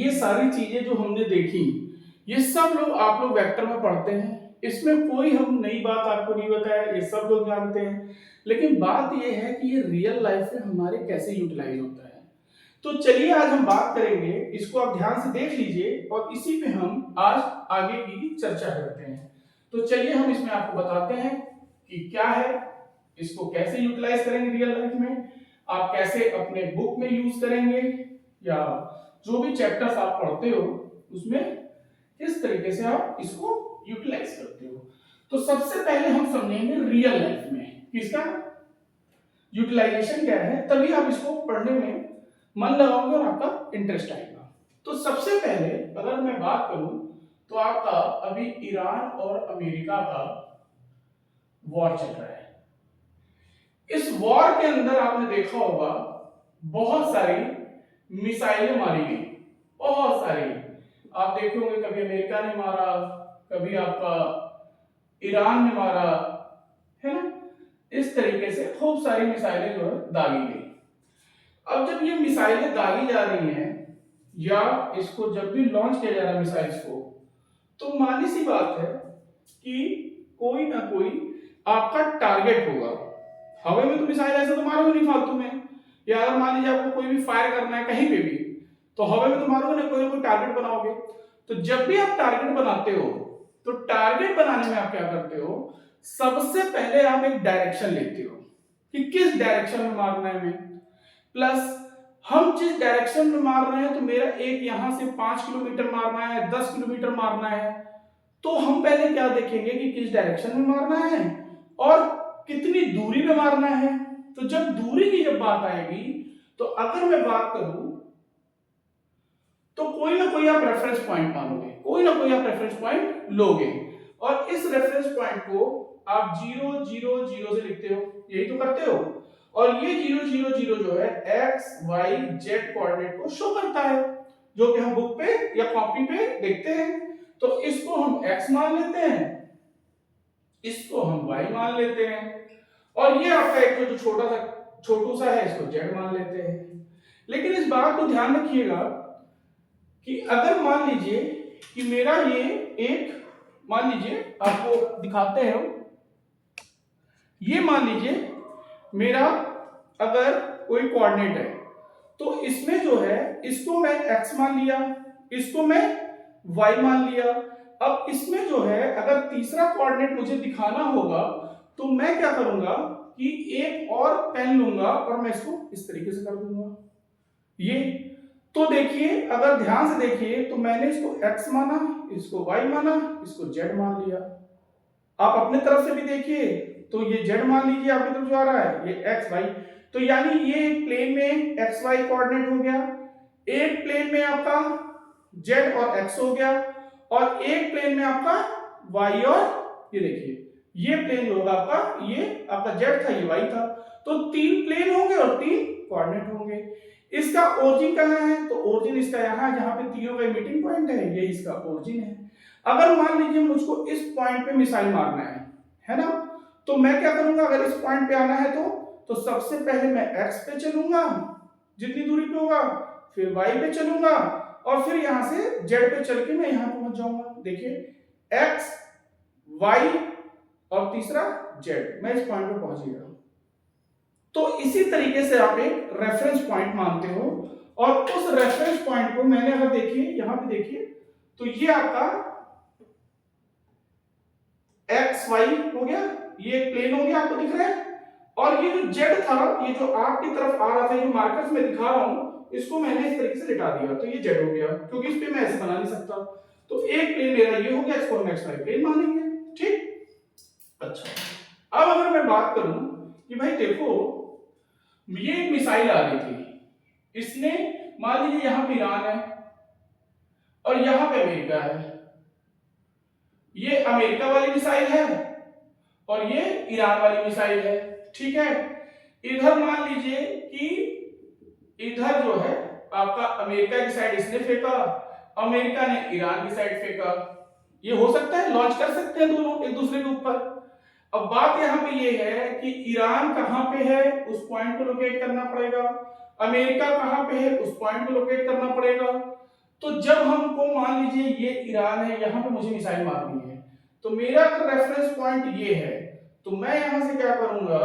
ये सारी चीजें जो हमने देखी, ये सब लोग आप लोग वेक्टर में पढ़ते हैं। इसमें कोई हम नई बात आपको नहीं बताया, ये सब लोग जानते हैं। लेकिन बात ये है कि ये रियल लाइफ में हमारे कैसे यूटिलाइज होता है। तो चलिए आज हम बात करेंगे, इसको आप ध्यान से देख लीजिए और इसी पे हम आज आगे की चर्चा करते हैं। तो चलिए हम इसमें आपको बताते हैं कि क्या है, इसको कैसे यूटिलाइज करेंगे रियल लाइफ में, आप कैसे अपने बुक में यूज करेंगे या जो भी चैप्टर्स आप पढ़ते हो उसमें किस तरीके से आप इसको यूटिलाइज करते हो। तो सबसे पहले हम समझेंगे रियल लाइफ में किसका यूटिलाइजेशन क्या है, तभी आप इसको पढ़ने में मन लगाओगे और आपका इंटरेस्ट आएगा। तो सबसे पहले अगर मैं बात करूं तो आपका अभी ईरान और अमेरिका का वॉर चल रहा है। इस वॉर के अंदर आपने देखा होगा बहुत सारी मिसाइलें मारी गई, बहुत सारी। आप देखे होंगे कभी अमेरिका ने मारा, कभी आपका ईरान ने मारा, है ना। इस तरीके से खूब सारी मिसाइलें जो है दागी गई। अब जब ये मिसाइलें दागी जा रही हैं या इसको जब भी लॉन्च किया जा रहा है मिसाइल्स को, तो मानी सी बात है कि कोई ना कोई आपका टारगेट होगा। हवा में तो मिसाइल ऐसे तो मारोगे नहीं फालतू में, या अगर मान लीजिए आपको कोई भी फायर करना है कहीं पे भी, तो हवा में तो मारोगे ना कोई टारगेट बनाओगे। तो जब भी आप टारगेट बनाते हो तो टारगेट बनाने में आप क्या करते हो, सबसे पहले आप एक डायरेक्शन लेते हो कि किस डायरेक्शन में मारना है हमें, प्लस हम जिस डायरेक्शन में मार रहे हैं तो मेरा एक यहां से 5 किलोमीटर मारना है, 10 किलोमीटर मारना है। तो हम पहले क्या देखेंगे कि किस डायरेक्शन में मारना है और कितनी दूरी पे मारना है। तो जब दूरी की जब बात आएगी तो अगर मैं बात करूं तो कोई ना कोई आप रेफरेंस पॉइंट मानोगे, कोई ना कोई आप रेफरेंस पॉइंट लोगे और इस रेफरेंस पॉइंट को आप 0 0 0 से लिखते हो, यही तो करते हो। और ये 0 0 0 जो है एक्स वाई जेड कोऑर्डिनेट को शो करता है, जो कि हम बुक पे या कॉपी पे देखते हैं। तो इसको हम x मान लेते हैं, इसको हम y मान लेते हैं और ये आपका एक जो छोटू सा है इसको z मान लेते हैं। लेकिन इस बात को ध्यान रखिएगा कि अगर मान लीजिए कि मेरा ये एक, मान लीजिए आपको दिखाते हैं, ये मान लीजिए मेरा अगर कोई कोऑर्डिनेट है तो इसमें जो है इसको मैं x मान लिया, इसको मैं y मान लिया। अब इसमें जो है अगर तीसरा कोऑर्डिनेट मुझे दिखाना होगा तो मैं क्या करूंगा कि एक और पेन लूंगा और मैं इसको इस तरीके से कर दूंगा। ये तो देखिए, अगर ध्यान से देखिए तो मैंने इसको x माना, इसको y माना, इसको z मान लिया। आप अपने तरफ से भी देखिए तो ये z मान लीजिए, आपकी तरफ जो आ रहा है ये x y। तो यानी ये एक प्लेन में x y कोऑर्डिनेट हो गया, एक प्लेन में आपका z और x हो गया और एक प्लेन में आपका y और ये देखिए ये प्लेन जो होगा आपका, ये आपका z था, ये y था। तो तीन प्लेन होंगे और तीन कोऑर्डिनेट होंगे। इसका ओरिजिन कहाँ है, तो ओरिजिन इसका यहाँ, जहाँ पे तीनों का मीटिंग पॉइंट है, ये इसका ओरिजिन है। अगर मान लीजिए मुझको इस पॉइंट पे मिसाइल मारना है ना, तो मैं क्या करूंगा, अगर इस पॉइंट पे आना है तो सबसे पहले मैं x पे चलूंगा जितनी दूरी पे होगा, फिर y पे चलूंगा और फिर यहां से z पे चल के मैं यहां पहुंच जाऊंगा। देखिए x y और तीसरा z, मैं इस पॉइंट पे पहुंच गया। तो इसी तरीके से आप एक रेफरेंस पॉइंट मानते हो और उस रेफरेंस पॉइंट को मैंने अगर देखिए यहां पे देखिए तो ये आपका एक्स वाई हो गया, ये प्लेन हो गया, आपको दिख रहा है। और ये जो जेड था, ये जो आपकी तरफ आ रहा था, जो मार्कर्स में दिखा रहा हूं, इसको मैंने इस तरीके से लिटा दिया, तो ये जेड हो गया, क्योंकि इस पे मैं ऐसे बना नहीं सकता। तो एक प्लेन मेरा ये हो गया, इसको हम एक्स वाई प्लेन मानेंगे। ठीक, अच्छा। अब अगर मैं बात करूं कि भाई देखो ये एक मिसाइल आ रही थी, इसने मान लीजिए यहां पे ईरान है और यहां पे अमेरिका है, ये अमेरिका वाली मिसाइल है और ये ईरान वाली मिसाइल है। ठीक है, इधर मान लीजिए कि इधर जो है आपका अमेरिका की साइड इसने फेंका, अमेरिका ने ईरान की साइड फेंका। ये हो सकता है, लॉन्च कर सकते हैं दोनों एक दूसरे के ऊपर। अब बात यहां पे ये है कि ईरान कहां पे है, उस पॉइंट को लोकेट करना पड़ेगा, अमेरिका कहां पे है, उस पॉइंट को लोकेट करना पड़ेगा। तो जब हमको मान लीजिए ये ईरान है, यहाँ पे मुझे मिसाइल मारनी है, तो मेरा अगर रेफरेंस पॉइंट ये है, तो मैं यहाँ से क्या करूंगा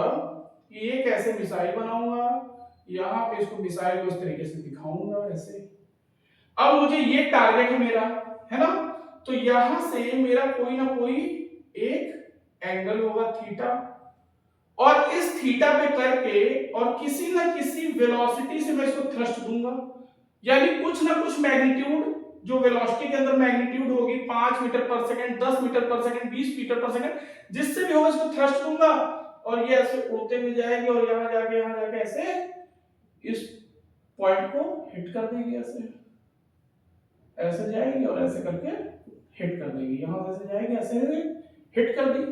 कि एक ऐसे मिसाइल बनाऊंगा, यहाँ पे इसको मिसाइल को इस तरीके से दिखाऊंगा ऐसे। अब मुझे ये टारगेट है मेरा, है ना, तो यहां से मेरा कोई ना कोई एक एंगल होगा थीटा, और इस थीटा पे करके और किसी ना किसी वेलोसिटी से मैं इसको थ्रस्ट दूंगा, यानी कुछ ना कुछ मैग्नीट्यूड, जो वेलोसिटी के अंदर मैग्नीट्यूड होगी 5 मीटर पर सेकंड, 10 मीटर पर सेकंड, 20 मीटर पर सेकंड, जिससे भी होगा इसको थ्रस्ट दूंगा और ये ऐसे उड़ते हुए जाएगी और यहां जाके ऐसे इस पॉइंट को हिट कर देगी, ऐसे जाएगी और ऐसे करके हिट कर देगी, यहां से जाएगी ऐसे हिट कर दी।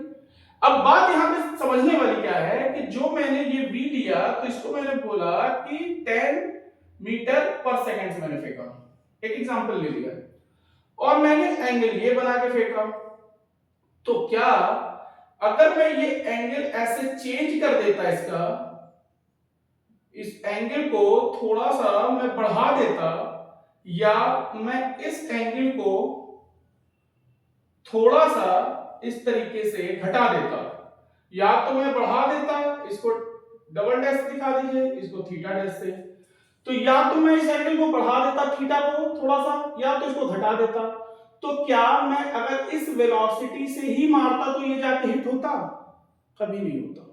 अब बात यहां पे समझने वाली क्या है कि जो मैंने ये v लिया, तो इसको मैंने बोला कि 10 मीटर पर सेकंड से मैंने फेंका, एक एग्जांपल ले लिया, और मैंने एंगल ये बना के फेंका, तो क्या अगर मैं ये एंगल ऐसे चेंज कर देता, इसका इस एंगल को थोड़ा सा मैं बढ़ा देता, या मैं इस एंगल को थोड़ा सा इस तरीके से घटा देता, या तो मैं बढ़ा देता, इसको डबल डैश दिखा दीजिए, इसको थीटा डैश से, तो या तो मैं इस एंगल को बढ़ा देता थीटा को थोड़ा सा, या तो इसको घटा देता, तो क्या मैं अगर इस वेलोसिटी से ही मारता तो ये जाके हिट होता? कभी नहीं होता।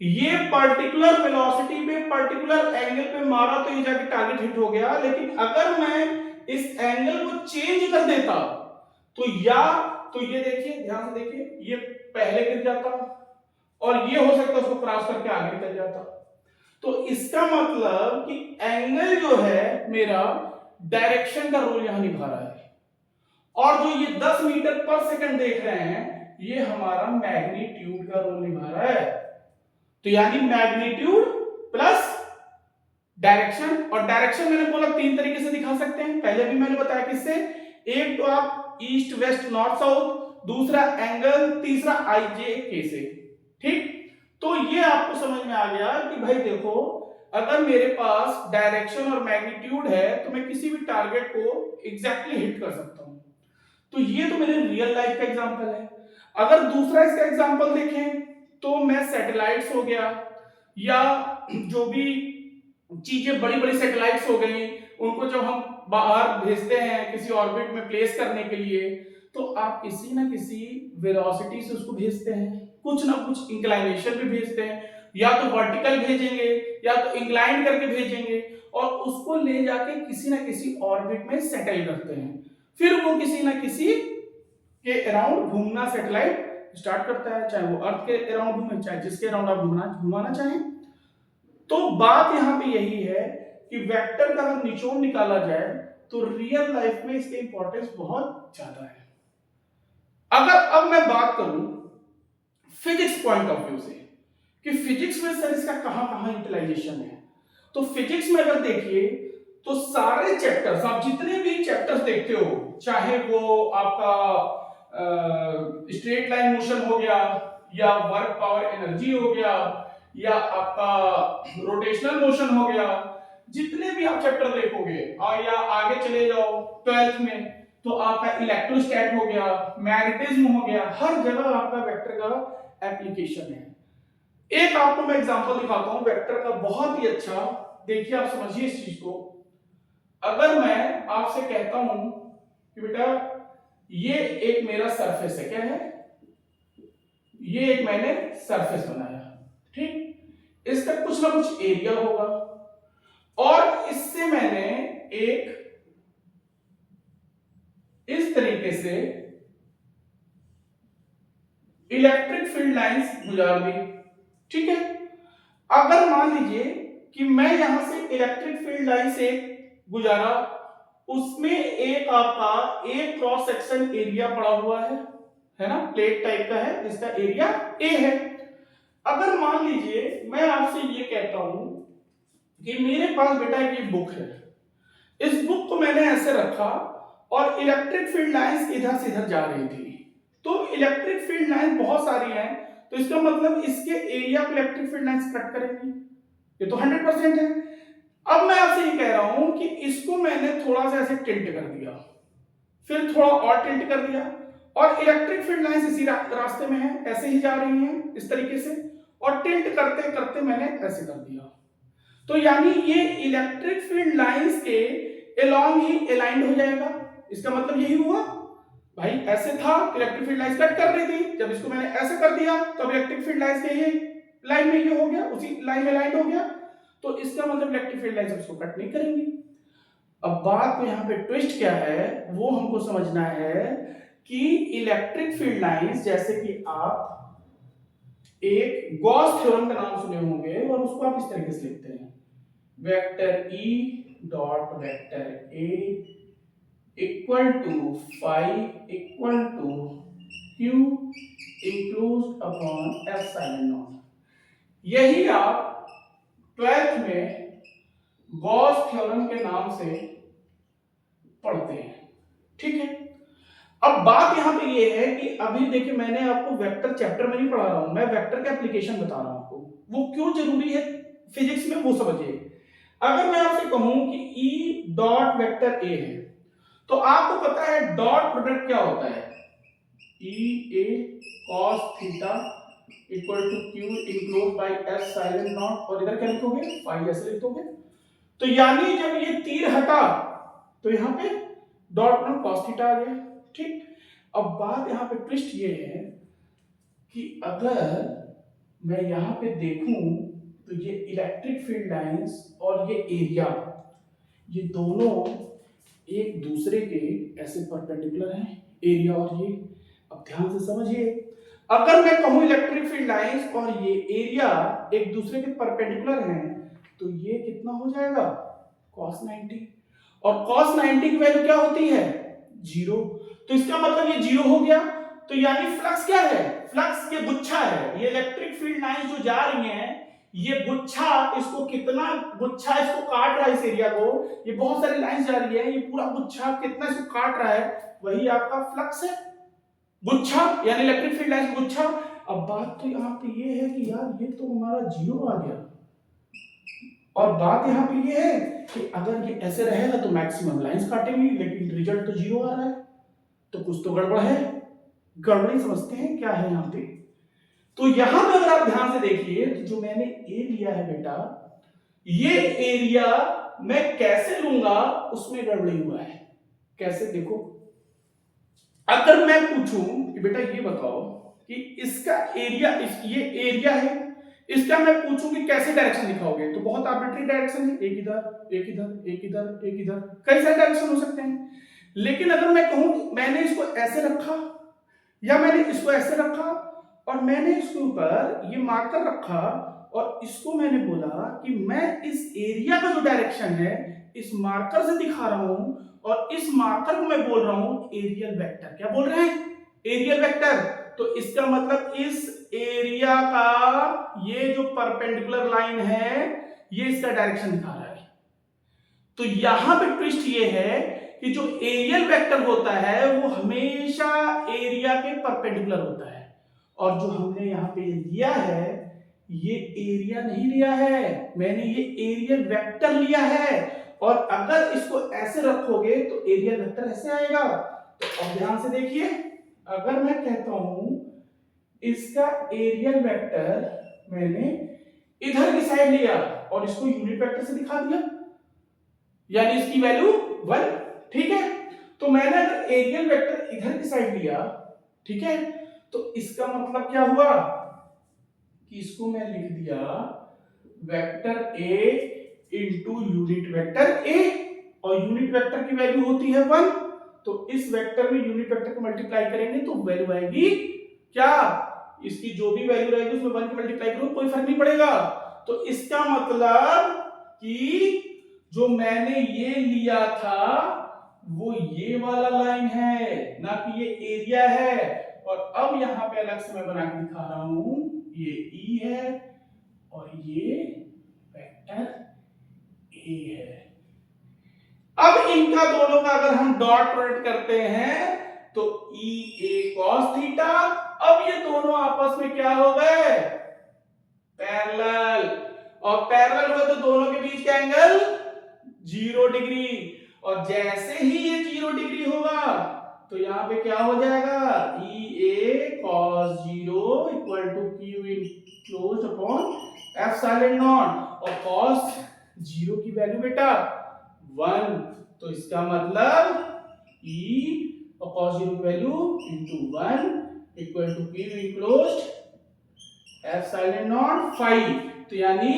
ये पर्टिकुलर वेलोसिटी पे पर्टिकुलर एंगल पे मारा तो ये जाके टारगेट हिट हो गया, लेकिन अगर मैं इस एंगल को चेंज कर देता तो ये देखिए, ध्यान से देखिए, ये पहले गिर जाता और ये हो सकता है उसको क्रॉस करके आगे निकल जाता। तो इसका मतलब कि एंगल जो है मेरा डायरेक्शन का रोल यहां निभा रहा है, और जो ये 10 मीटर पर सेकंड देख रहे हैं ये हमारा मैग्नीट्यूड का रोल निभा रहा है। तो यानी मैग्नीट्यूड प्लस डायरेक्शन, और डायरेक्शन मैंने बोला 3 तरीके से दिखा सकते हैं, पहले भी मैंने बताया किससे, एक तो आप ईस्ट वेस्ट नॉर्थ साउथ, दूसरा एंगल, तीसरा आई जे के से, ठीक। तो ये आपको समझ में आ गया कि भाई देखो, अगर मेरे पास डायरेक्शन और मैग्नीट्यूड है तो मैं किसी भी टारगेट को एग्जैक्टली हिट कर सकता हूं। तो ये तो मेरे रियल लाइफ का एग्जांपल है। अगर दूसरा इसका एग्जांपल देखें तो मैं सैटेलाइट्स हो गया, या जो भी चीजें बड़ी बड़ी सैटेलाइट्स हो गई, उनको जब हम बाहर भेजते हैं किसी ऑर्बिट में प्लेस करने के लिए, तो आप किसी ना किसी वेलोसिटी से उसको भेजते हैं, कुछ ना कुछ इंक्लाइनेशन पे भेजते हैं, या तो वर्टिकल भेजेंगे या तो इंक्लाइन करके भेजेंगे, और उसको ले जाके किसी ना किसी ऑर्बिट में सेटल करते हैं, फिर वो किसी ना किसी के अराउंड घूमना सैटेलाइट स्टार्ट करता है, चाहे वो अर्थ के अराउंड घूमे, चाहे जिसके अराउंड आप घुमाना चाहें। तो बात यहां पे यही है कि वेक्टर का अगर निचोड़ निकाला जाए तो रियल लाइफ में इसके इंपॉर्टेंस बहुत ज्यादा है। अगर अब मैं बात करूं फिजिक्स पॉइंट ऑफ व्यू से कि फिजिक्स में सर इसका कहां यूटिलाइजेशन है, तो फिजिक्स में अगर देखिए तो सारे चैप्टर्स, आप जितने भी चैप्टर्स देखते हो, चाहे वो आपका स्ट्रेट लाइन मोशन हो गया, या वर्क पावर एनर्जी हो गया, या आपका रोटेशनल मोशन हो गया, जितने भी आप चैप्टर देखोगे, और या आगे चले जाओ 12th में तो आपका इलेक्ट्रोस्टैट हो गया, मैग्नेटिज्म हो गया, हर जगह आपका वेक्टर का एप्लीकेशन है। एक आपको मैं एग्जांपल दिखाता हूं वेक्टर का बहुत ही अच्छा, देखिए आप समझिए इस चीज को। अगर मैं आपसे कहता हूं कि बेटा ये एक मेरा सरफेस है, क्या है, ये एक मैंने सरफेस बनाया, ठीक, इसका कुछ ना कुछ एरिया होगा, और इससे मैंने एक इस तरीके से इलेक्ट्रिक फील्ड लाइंस गुजार दी, ठीक है। अगर मान लीजिए कि मैं यहां से इलेक्ट्रिक फील्ड लाइन से गुजारा, उसमें एक आपका एक क्रॉस सेक्शन एरिया पड़ा हुआ है ना, प्लेट टाइप का है जिसका एरिया ए है। अगर मान लीजिए मैं आपसे ये कहता हूं कि मेरे पास बेटा एक ये बुक है, इस बुक को मैंने ऐसे रखा और इलेक्ट्रिक फील्ड लाइंस इधर से इधर जा रही थी, तो इलेक्ट्रिक फील्ड लाइन बहुत सारी हैं, तो इसका मतलब इसके एरिया को इलेक्ट्रिक फील्ड लाइंस कट करेंगी, ये तो 100% है। अब मैं आपसे ये कह रहा हूं कि इसको मैंने थोड़ा सा ऐसे टिल्ट कर दिया, फिर थोड़ा और टिल्ट कर दिया, और इलेक्ट्रिक फील्ड लाइंस इसी रास्ते में है, ऐसे ही जा रही हैं इस तरीके से, और टिल्ट करते करते मैंने ऐसे कर दिया। तो यानी ये इलेक्ट्रिक फील्ड लाइंस के अलोंग ही अलाइंड हो जाएगा। इसका मतलब यही हुआ भाई, ऐसे था इलेक्ट्रिक फील्ड लाइंस कट कर रही थी, जब इसको मैंने ऐसे कर दिया तो इलेक्ट्रिक फील्ड लाइंस के ये लाइन में ये हो गया, उसी लाइन में अलाइंड हो गया। तो इसका मतलब इलेक्ट्रिक फील्ड लाइंस उसको कट नहीं करेंगी। अब बात में यहाँ पे ट्विस्ट क्या है वो हमको समझना है कि इलेक्ट्रिक फील्ड लाइंस, जैसे कि आप एक गॉस थ्योरम का नाम सुने होंगे और उसको आप इस तरीके से लिखते हैं, vector E dot vector A equal to phi equal to Q include upon epsilon naught. यही आप 12th में गॉस थ्योरम के नाम से पढ़ते हैं, ठीक है। अब बात यहां पे ये है कि अभी देखिए मैंने आपको वेक्टर चैप्टर में नहीं पढ़ा रहा हूं, मैं वेक्टर का एप्लीकेशन बता रहा हूं आपको, वो क्यों जरूरी है फिजिक्स में वो समझिए। अगर मैं आपसे कहूं कि E डॉट वेक्टर ए है, तो आपको पता है डॉट प्रोडक्ट क्या होता है, E A cos theta equal to Q enclose by epsilon naught, और इधर क्या लिखोगे, फाई ऐसे लिखोगे। तो यानी जब ये तीर हटा तो यहां पे डॉट प्रोडक्ट cos थीटा आ गया, ठीक। अब बात यहां पे ट्विस्ट ये है कि अगर मैं यहां पे देखूं तो ये इलेक्ट्रिक फील्ड लाइंस और ये एरिया, ये दोनों एक दूसरे के ऐसे परपेंडिकुलर हैं, एरिया और ये। अब ध्यान से समझिए, अगर मैं कहूं इलेक्ट्रिक फील्ड लाइंस और ये एरिया एक दूसरे के परपेंडिकुलर हैं, तो ये कितना हो जाएगा, cos 90, और cos 90 की वैल्यू क्या होती है, 0। तो इसका मतलब ये 0 हो गया। तो यानी फ्लक्स क्या है, फ्लक्स ये गुच्छा है, ये इलेक्ट्रिक फील्ड लाइंस जो जा रही हैं, ये गुच्छा, इसको कितना गुच्छा इसको काट रहा है इस एरिया को, ये बहुत सारी लाइंस जा रही है, ये पूरा गुच्छा कितना इसको काट रहा है, वही आपका फ्लक्स है, गुच्छा यानी इलेक्ट्रिक फील्ड लाइंस गुच्छा। अब बात तो यहाँ पे ये है कि यार ये तो हमारा 0 आ गया, और बात यहाँ पे ये है कि अगर ये ऐसे रहेगा तो मैक्सिमम लाइंस काटेंगी, लेकिन रिजल्ट तो 0 आ रहा है, तो कुछ तो गड़बड़ है। गड़बड़ी समझते हैं क्या है यहाँ पे। तो यहां पे अगर आप ध्यान से देखिए तो जो मैंने ए लिया है बेटा, ये एरिया मैं कैसे लूंगा उसमें गड़बड़ी हुआ है। कैसे, देखो अगर मैं पूछूं कि बेटा ये बताओ कि इसका एरिया, ये एरिया है, इसका मैं पूछूं कि कैसे डायरेक्शन दिखाओगे, तो बहुत आर्बिट्री डायरेक्शन है, एक इधर एक इधर एक इधर एक इधर, कई सारे डायरेक्शन हो सकते हैं। लेकिन अगर मैं कहूं मैंने इसको ऐसे रखा या मैंने इसको ऐसे रखा और मैंने इसके ऊपर ये मार्कर रखा और इसको मैंने बोला कि मैं इस एरिया का जो डायरेक्शन है इस मार्कर से दिखा रहा हूं, और इस मार्कर को मैं बोल रहा हूं एरियल वेक्टर। क्या बोल रहे हैं, एरियल वेक्टर। तो इसका मतलब इस एरिया का ये जो परपेंडिकुलर लाइन है ये इसका डायरेक्शन दिखा रहा है। तो यहां पे ट्विस्ट ये है कि जो एरियल वेक्टर होता है वो हमेशा एरिया के परपेंडिकुलर होता है, और जो हमने यहां पे लिया है ये एरिया नहीं लिया है, मैंने ये एरियल वेक्टर लिया है। और अगर इसको ऐसे रखोगे तो एरियल वेक्टर ऐसे आएगा। तो अब ध्यान से देखिए, अगर मैं कहता हूं इसका एरियल वेक्टर मैंने इधर की साइड लिया और इसको यूनिट वेक्टर से दिखा दिया, यानी इसकी वैल्यू 1, ठीक है। तो मैंने अगर एरियल वेक्टर इधर की साइड लिया, ठीक है, तो इसका मतलब क्या हुआ कि इसको मैं लिख दिया vector A into unit vector A, और यूनिट वेक्टर की वैल्यू होती है 1। तो इस वेक्टर में यूनिट वेक्टर को मल्टीप्लाई करेंगे तो वैल्यू आएगी क्या, इसकी जो भी वैल्यू रहेगी उसमें 1 की मल्टीप्लाई करो, कोई फर्क नहीं पड़ेगा। तो इसका मतलब कि जो मैंने ये लिया था वो ये वाला लाइन है, ना कि ये एरिया है। और अब यहां पे अलग से मैं बना के दिखा रहा हूं, ये ई है और ये वेक्टर ए है। अब इनका दोनों का अगर हम डॉट प्रोडक्ट करते हैं तो ई ए कॉस थीटा, अब ये दोनों आपस में क्या हो गए, पैरेलल। और पैरेलल हुए तो दोनों के बीच का एंगल 0 डिग्री। और जैसे ही ये 0 डिग्री होगा तो यहाँ पे क्या हो जाएगा, EA cos 0 equal to Q enclosed upon epsilon naught. और cos 0 की वैल्यू बेटा 1, तो इसका मतलब E और cos 0 की value into 1 equal to Q enclosed epsilon naught 5। तो यानी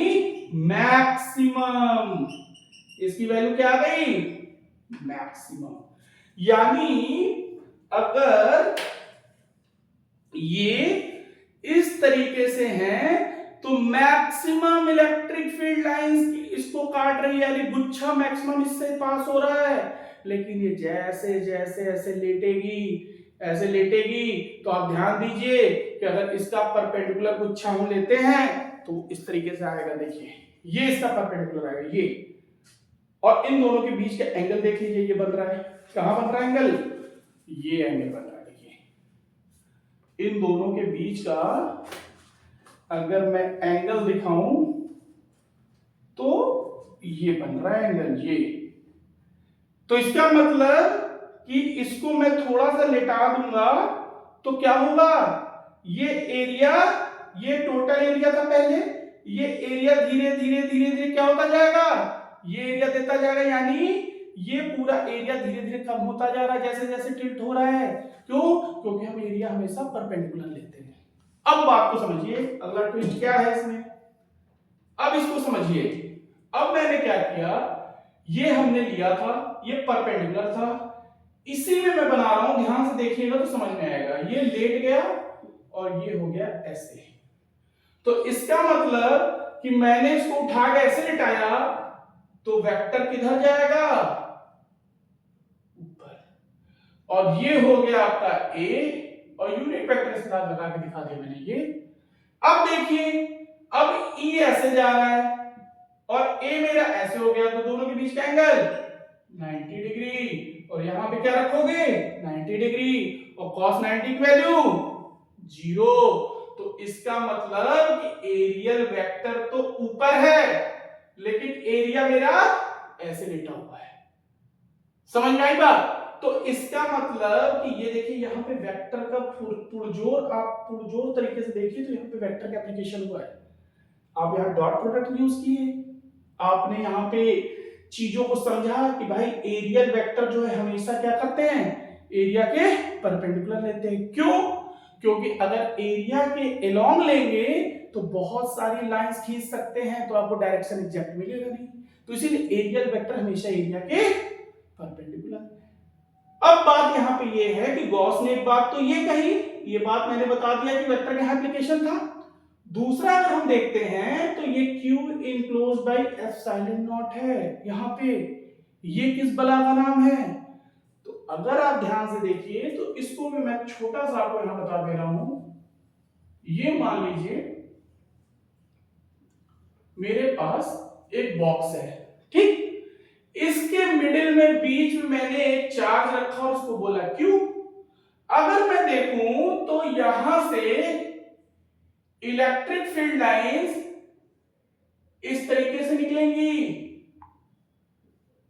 मैक्सिमम, इसकी वैल्यू क्या आ गई, मैक्सिमम। यानी अगर ये इस तरीके से हैं तो मैक्सिमम इलेक्ट्रिक फील्ड लाइंस इसको काट रही है, यानी गुच्छा मैक्सिमम इससे पास हो रहा है। लेकिन ये जैसे जैसे ऐसे लेटेगी तो आप ध्यान दीजिए कि अगर इसका परपेंडिकुलर गुच्छा हम लेते हैं तो इस तरीके से आएगा। देखिए ये इसका परपेंडिकुलर आएगा ये, और इन दोनों के बीच का एंगल देख लीजिए, ये बन रहा है, कहां बन रहा है एंगल, ये एंगल बन रहा है। देखिए इन दोनों के बीच का अगर मैं एंगल दिखाऊं तो ये बन रहा है एंगल ये। तो इसका मतलब कि इसको मैं थोड़ा सा लेटा दूंगा तो क्या होगा, ये एरिया, ये टोटल एरिया था पहले, ये एरिया धीरे धीरे धीरे धीरे क्या होता जाएगा, ये एरिया देता जाएगा, यानी ये पूरा एरिया धीरे धीरे कम होता जा रहा है जैसे जैसे टिल्ट हो रहा है। क्यों, क्योंकि हम एरिया हमेशा परपेंडिकुलर लेते हैं। अब बात को समझिए, अगला ट्विस्ट क्या है इसमें, अब इसको समझिए। अब मैंने क्या किया, ये हमने लिया था, ये परपेंडिकुलर था, इसी में मैं बना रहा हूं, ध्यान से देखिएगा तो समझ में आएगा। ये लेट गया और ये हो गया ऐसे। तो इसका मतलब कि मैंने इसको उठा के ऐसे लिटाया तो वेक्टर किधर जाएगा, ऊपर। और ये हो गया आपका ए, और यूनिट वेक्टर के साथ लगा के दिखा दिया मैंने ये। अब देखिए, अब ई ऐसे जा रहा है और ए मेरा ऐसे हो गया, तो दोनों के बीच का एंगल 90 डिग्री, और यहां पे क्या रखोगे 90 डिग्री, और cos 90 की वैल्यू 0। तो इसका मतलब कि एरियल वेक्टर तो ऊपर है लेकिन एरिया मेरा ऐसे लेटा हुआ है। समझ में आई बात? तो इसका मतलब कि ये देखिए यहां पे वेक्टर का पुरजोर, आप पुरजोर तरीके से देखिए तो यहां पे वेक्टर का एप्लीकेशन हुआ है। आप यहां डॉट प्रोडक्ट यूज किए, आपने यहां पे चीजों को समझा कि भाई एरियल वेक्टर जो है हमेशा क्या करते हैं, एरिया के परपेंडिकुलर लेते हैं। क्यों, क्योंकि अगर एरिया के एलोंग लेंगे तो बहुत सारी लाइंस खींच सकते हैं, तो आपको डायरेक्शन एग्जैक्ट मिलेगा नहीं। तो इसीलिए एरियल वेक्टर हमेशा एरिया के परपेंडिकुलर। अब बात यहां पे ये है कि गॉस ने एक बात तो ये कही, ये बात मैंने बता दिया कि वेक्टर का एप्लीकेशन था। दूसरा अगर हम देखते हैं तो ये Q enclosed bye epsilon not है यहां पे, ये किस बला का नाम है। तो अगर आप ध्यान से देखिए तो इसको भी मैं छोटा सा आपको यहां बता दे रहा हूं। ये मान लीजिए मेरे पास एक बॉक्स है, ठीक, इसके मिडिल में बीच में मैंने एक चार्ज रखा और उसको बोला Q। अगर मैं देखूं तो यहां से इलेक्ट्रिक फील्ड लाइंस इस तरीके से निकलेंगी।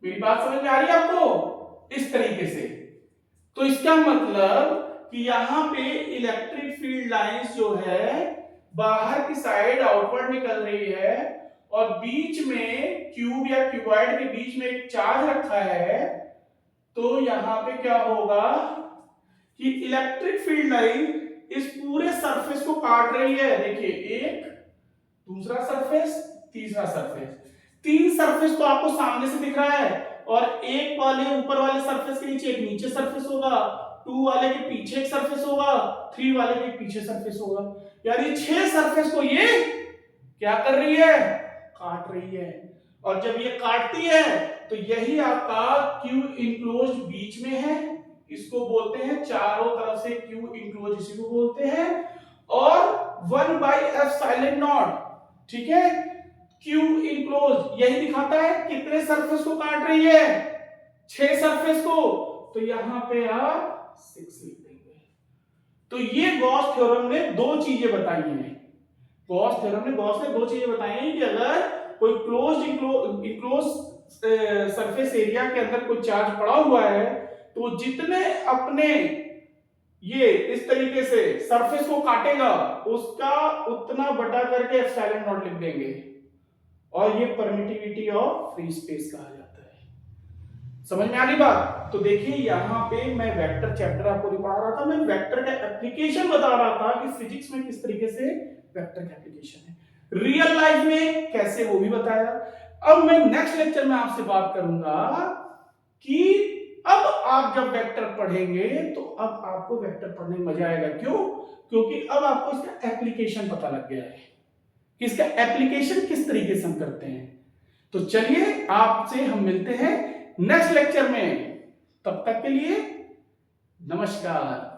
मेरी बात समझ में आ रही है आपको, इस तरीके से। तो इसका मतलब कि यहां पे इलेक्ट्रिक फील्ड लाइंस जो है बाहर की साइड आउटवर्ड निकल रही है, और बीच में क्यूब या क्यूबॉइड के बीच में एक चार्ज रखा है। तो यहां पे क्या होगा कि इलेक्ट्रिक फील्ड लाइन इस पूरे सरफेस को काट रही है। देखिए एक, दूसरा सरफेस, तीसरा सरफेस, 3 सरफेस तो आपको सामने से दिख रहा है, और एक वाले ऊपर वाले सरफेस के नीचे एक नीचे सरफेस होगा, 2 वाले के पीछे एक सरफेस होगा, 3 वाले के पीछे सरफेस होगा। यानी 6 सरफेस को ये क्या कर रही है, काट रही है। और जब ये काटती है तो यही आपका Q इनक्लोज्ड बीच में है, इसको बोलते हैं चारों तरफ से Q इनक्लोज, इसी को बोलते हैं। और 1/एप्सिलॉन नॉट, ठीक है, Q इनक्लोज यही दिखाता है कितने सरफेस को काट रही है, 6 सरफेस को। तो यहां पे आप 6 लिख देंगे। तो ये गॉस थ्योरम ने 2 चीजें बताई हैं। गॉस थ्योरम ने दो चीजें बताई हैं कि अगर कोई इनक्लोज सरफेस एरिया के अंदर कोई चार्ज पड़ा हुआ है तो जितने अपने ये इस तरीके से सरफेस को काटेगा उसका उतना बटा करके एप्सिलॉन नॉट लिख देंगे, और ये परमिटिविटी ऑफ फ्री स्पेस कहा जाता है। समझ में आ रही बात? तो देखिए यहां पे मैं वेक्टर चैप्टर आपको नहीं पढ़ा रहा था, मैं वेक्टर का एप्लीकेशन बता रहा था कि फिजिक्स में किस तरीके से वेक्टर का एप्लीकेशन है, रियल लाइफ में कैसे वो भी बताया। अब मैं नेक्स्ट लेक्चर में आपसे बात करूंगा कि अब आप जब वेक्टर पढ़ेंगे तो अब आपको वेक्टर पढ़ने में मजा आएगा। क्यों? क्योंकि अब आपको इसका एप्लीकेशन पता लग गया है कि इसका एप्लीकेशन किस तरीके से हम करते हैं। तो चलिए आपसे हम मिलते हैं नेक्स्ट लेक्चर में, तब तक के लिए नमस्कार।